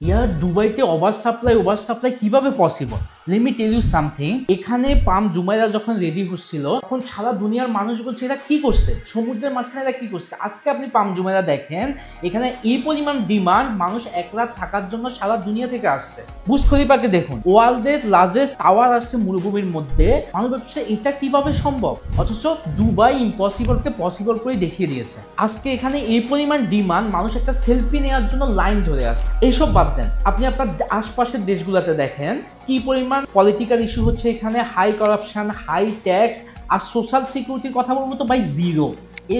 ইয়ার দুবাইতে over supply কিভাবে possible? Let me tell you something. এখানে পাম জুমাইরা যখন রেডি হচ্ছিল তখন সারা দুনিয়ার মানুষ বলছে এরা কি করছে, সমুদ্রের মাঝখানে এরা কি করছে। আজকে আপনি পাম জুমাইরা দেখেন, এখানে এই পরিমাণ ডিমান্ড, মানুষ এক রাত থাকার জন্য সারা দুনিয়া থেকে আসছে। বুর্জ খলিফাকে দেখুন, ওয়ার্ল্ডের লার্জেস্ট টাওয়ার আসছে মরুভূমির মধ্যে। মানুষ ভাবছে এটা কিভাবে সম্ভব, অথচ দুবাই ইম্পসিবলকে পসিবল করে দেখিয়ে দিয়েছে। আজকে এখানে এই পরিমাণ ডিমান্ড, মানুষ একটা সেলফি নেওয়ার জন্য লাইন ধরে আসে। এইসব বাদ দেন, আপনি আপনার আশপাশের দেশগুলোতে দেখেন কি পরিমাণ পলিটিক্যাল ইস্যু হচ্ছে এখানে, হাই করাপশন, হাই ট্যাক্স, আর সোশ্যাল সিকিউরিটির কথা বলবো তো ভাই জিরো।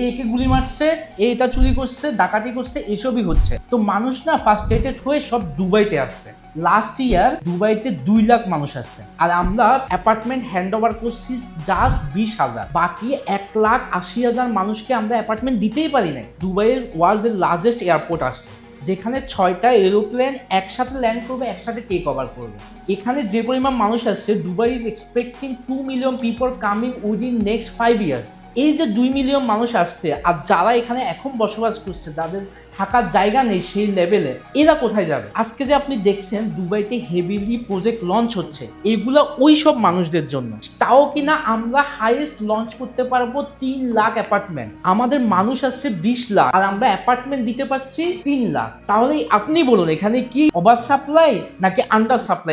একে গুলি মারছে, এটা চুরি করছে, ডাকাতি করছে, এসবই হচ্ছে। তো মানুষ না ফার্স্ট্রেটেড হয়ে সব দুবাইতে আসছে। লাস্ট ইয়ার দুবাইতে 2 লাখ মানুষ আসছে, আর আমরা অ্যাপার্টমেন্ট হ্যান্ড ওভার করছি জাস্ট 20,000। বাকি 1,80,000 মানুষকে আমরা অ্যাপার্টমেন্ট দিতেই পারি না। দুবাইয়ের ওয়ার্ল্ডের লার্জেস্ট এয়ারপোর্ট আসছে, যেখানে 6টা এরোপ্লেন একসাথে ল্যান্ড করবে, একসাথে টেক ওভার করবে। এখানে যে পরিমাণ মানুষ আসছে, Dubai is expecting 2 million people coming within next 5 years. এই যে 2 মিলিয়ন মানুষ আসছে, আর যারা এখানে এখন বসবাস করছে যাদের থাকার জায়গা নেই সেই লেভেলে, এরা কোথায় যাবে? আজকে যে আপনি দেখছেন দুবাইতে হেভিলি প্রজেক্ট লঞ্চ হচ্ছে, এগুলা ওই সব মানুষদের জন্য। তাও কিনা আমরা হাইয়েস্ট লঞ্চ করতে পারবো 3 লাখ অ্যাপার্টমেন্ট। আমাদের মানুষ আসছে 20 লাখ, আর আমরা অ্যাপার্টমেন্ট দিতে পারছি 3 লাখ। তাহলে আপনি বলুন, এখানে কি ওভার সাপ্লাই নাকি আন্ডার সাপ্লাই?